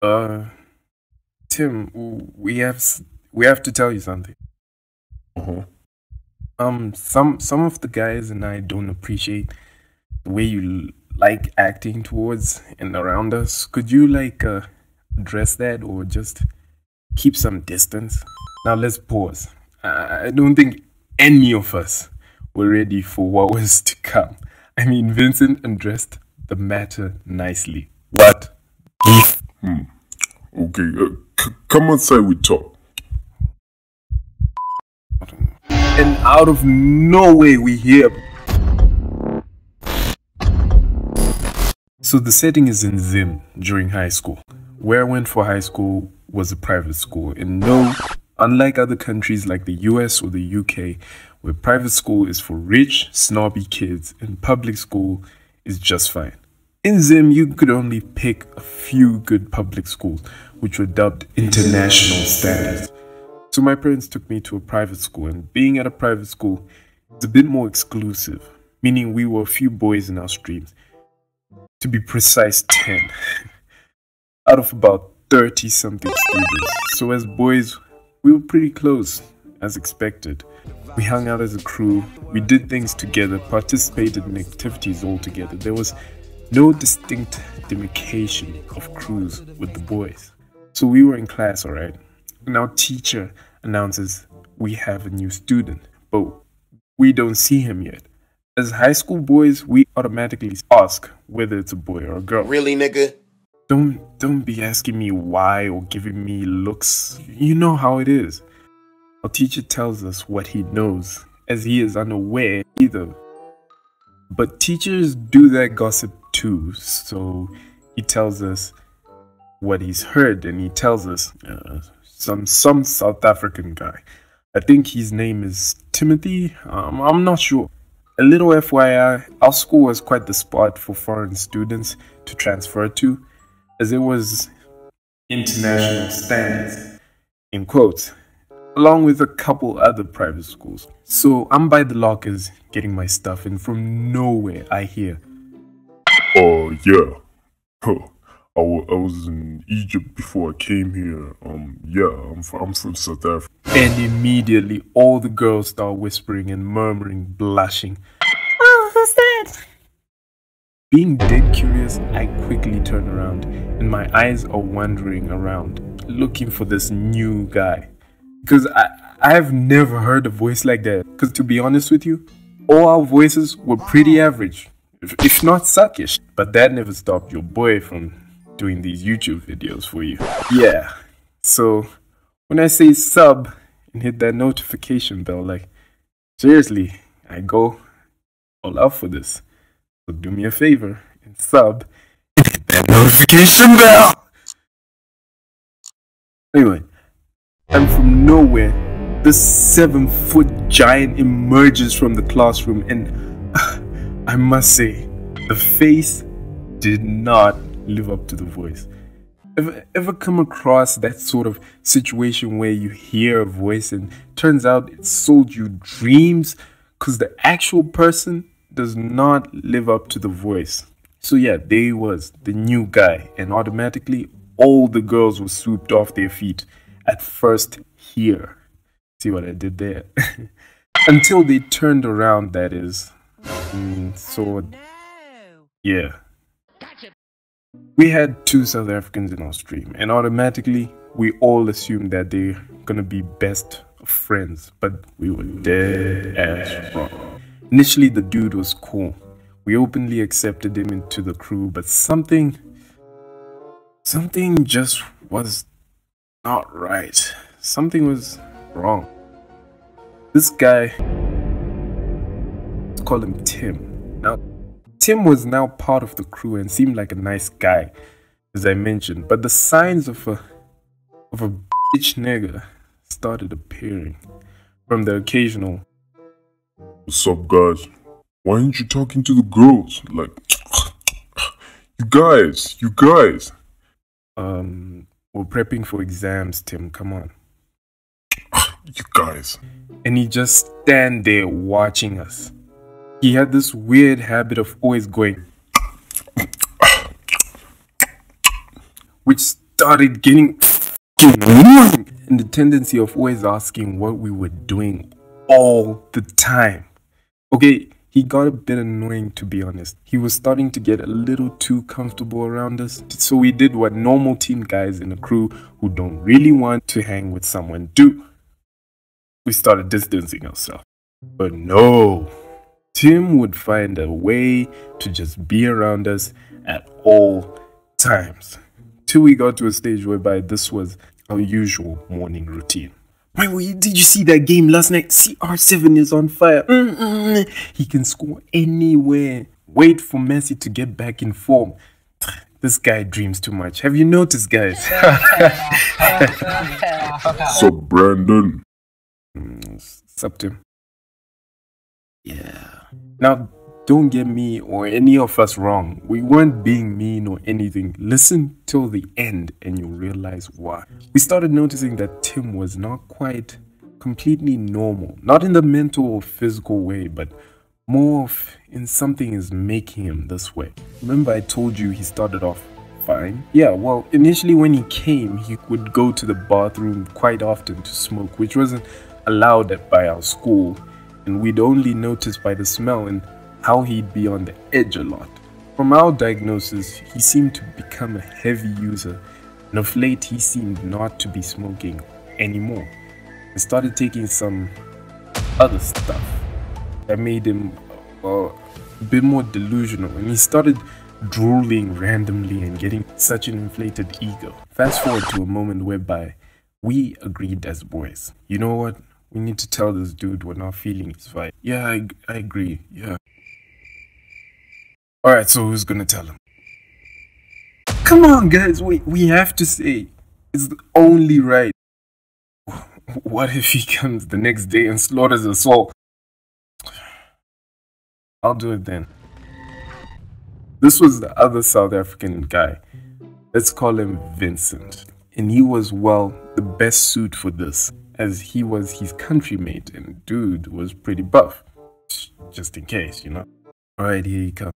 Uh, Tim, we have to tell you something. Uh-huh. Some of the guys and I don't appreciate the way you like acting towards and around us. Could you address that or just keep some distance? Now let's pause. I don't think any of us were ready for what was to come. I mean, Vincent addressed the matter nicely. What? Okay, come outside we talk. And out of nowhere we hear. So the setting is in Zim during high school. Where I went for high school was a private school. And no, unlike other countries like the US or the UK, where private school is for rich, snobby kids and public school is just fine. In Zim, you could only pick a few good public schools, which were dubbed international standards. So my parents took me to a private school, and being at a private school is a bit more exclusive, meaning we were a few boys in our streams. To be precise, 10 out of about 30 something students. So as boys, we were pretty close, as expected. We hung out as a crew, we did things together, participated in activities all together. There was no distinct demarcation of crews with the boys. So we were in class, alright? And our teacher announces we have a new student, but we don't see him yet. As high school boys, we automatically ask whether it's a boy or a girl. Really, nigga? Don't be asking me why or giving me looks. You know how it is. Our teacher tells us what he knows, as he is unaware either. But teachers do that gossip too, so he tells us what he's heard, and he tells us some South African guy. I think his name is Timothy. I'm not sure. A little FYI, our school was quite the spot for foreign students to transfer to, as it was international standards, in quotes, along with a couple other private schools. So I'm by the lockers getting my stuff, and from nowhere I hear, Oh, yeah. Huh. I was in Egypt before I came here. Yeah, I'm from South Africa. and immediately all the girls start whispering and murmuring, blushing. Oh, who's that? Being dead curious, I quickly turn around, and my eyes are wandering around, looking for this new guy. Because I have never heard a voice like that. Because to be honest with you, all our voices were pretty average, if not suckish. But that never stopped your boy from doing these YouTube videos for you. Yeah, so when I say sub and hit that notification bell, like, seriously, I go all out for this. So do me a favor and sub and hit that notification bell. Anyway, and from nowhere, this 7-foot giant emerges from the classroom, and I must say, the face did not live up to the voice. Ever come across that sort of situation where you hear a voice and turns out it sold you dreams because the actual person does not live up to the voice? So yeah, there he was, the new guy, and automatically all the girls were swooped off their feet at first here. See what I did there? Until they turned around, that is. So yeah. We had 2 South Africans in our stream, and automatically we all assumed that they're gonna be best of friends, but we were dead ass wrong. Initially, the dude was cool. We openly accepted him into the crew, but something just was not right. Something was wrong. This guy, let's call him Tim. Now, Tim was now part of the crew and seemed like a nice guy, as I mentioned, but the signs of a bitch nigga started appearing, from the occasional, What's up, guys? Why aren't you talking to the girls? Like, you guys. we're prepping for exams, Tim, come on. You guys. And he just stand there watching us. He had this weird habit of always going, which started getting annoying, and the tendency of always asking what we were doing all the time. Okay, he got a bit annoying, to be honest. He was starting to get a little too comfortable around us, so we did what normal team guys in a crew who don't really want to hang with someone do. We started distancing ourselves. But no, Tim would find a way to just be around us at all times, till we got to a stage whereby this was our usual morning routine. Did you see that game last night? CR7 is on fire. He can score anywhere. Wait for Messi to get back in form. This guy dreams too much. Have you noticed, guys? So, Brandon. Sup, Tim? Yeah. Now, don't get me or any of us wrong. We weren't being mean or anything. Listen till the end and you'll realize why. We started noticing that Tim was not quite completely normal. Not in the mental or physical way, but more of in something is making him this way. Remember I told you he started off fine? Yeah, well, initially when he came, he would go to the bathroom quite often to smoke, which wasn't allowed by our school. And we'd only notice by the smell and how he'd be on the edge a lot. From our diagnosis, he seemed to become a heavy user, and of late he seemed not to be smoking anymore. He started taking some other stuff that made him a bit more delusional, and he started drooling randomly and getting such an inflated ego. Fast forward to a moment whereby we agreed as boys. You know what? We need to tell this dude we're not feeling his vibe. Yeah, I agree, yeah. Alright, so who's gonna tell him? Come on, guys, we have to say. It's only right. What if he comes the next day and slaughters us all? I'll do it then. This was the other South African guy. Let's call him Vincent. And he was, well, the best suit for this, as he was his countrymate and dude was pretty buff. Just in case, you know. Alright, here he comes.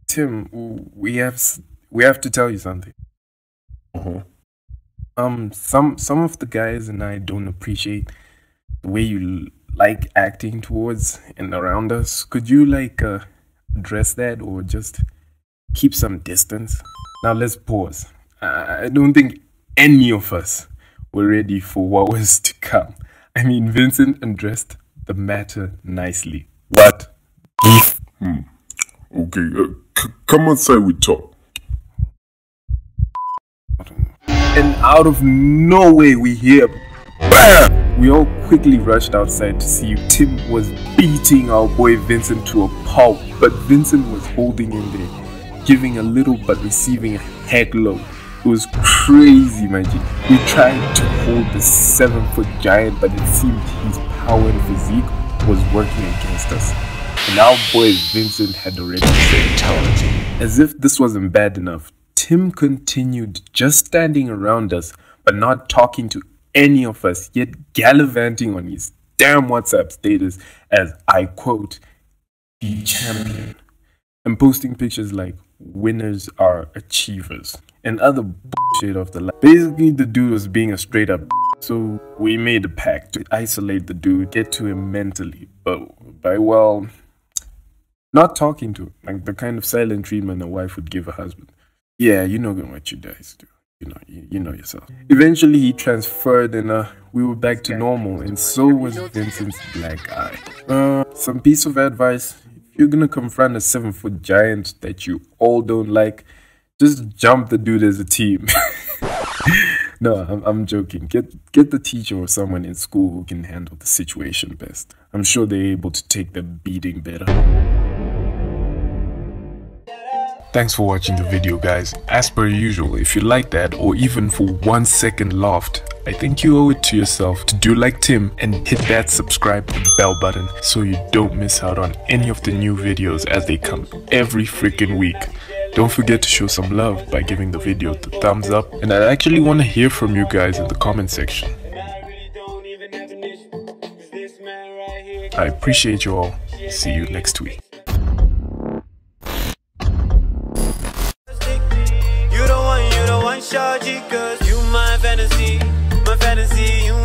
Tim, we have to tell you something. Some of the guys and I don't appreciate the way you like acting towards and around us. Could you address that or just keep some distance? Now let's pause. I don't think any of us were ready for what was to come. I mean, Vincent addressed the matter nicely. What? Okay, come outside, we talk. And out of nowhere we hear BAM! We all quickly rushed outside to see Tim was beating our boy Vincent to a pulp, but Vincent was holding in there, giving a little but receiving a heck load. It was crazy, my G. We tried to hold the 7-foot giant, but it seemed his power and physique was working against us. And our boy Vincent had already fatality. As if this wasn't bad enough, Tim continued just standing around us, but not talking to any of us, yet gallivanting on his damn WhatsApp status as, I quote, the champion, and posting pictures like winners are achievers and other bullshit of the life. Basically, the dude was being a straight up so we made a pact to isolate the dude, get to him mentally, but by, well, not talking to him, like the kind of silent treatment a wife would give a husband. Yeah, you know what you guys do. You know yourself. Eventually, he transferred and we were back to normal, and so was Vincent's black eye. Some piece of advice: if you're gonna confront a 7-foot giant that you all don't like, just jump the dude as a team. No, I'm joking. Get the teacher or someone in school who can handle the situation best. I'm sure they're able to take the beating better. Thanks for watching the video, guys. As per usual, if you like that or even for 1 second laughed, I think you owe it to yourself to do like Tim and hit that subscribe and bell button so you don't miss out on any of the new videos as they come every freaking week. Don't forget to show some love by giving the video the thumbs up, and I actually want to hear from you guys in the comment section. I appreciate you all. See you next week. You don't see you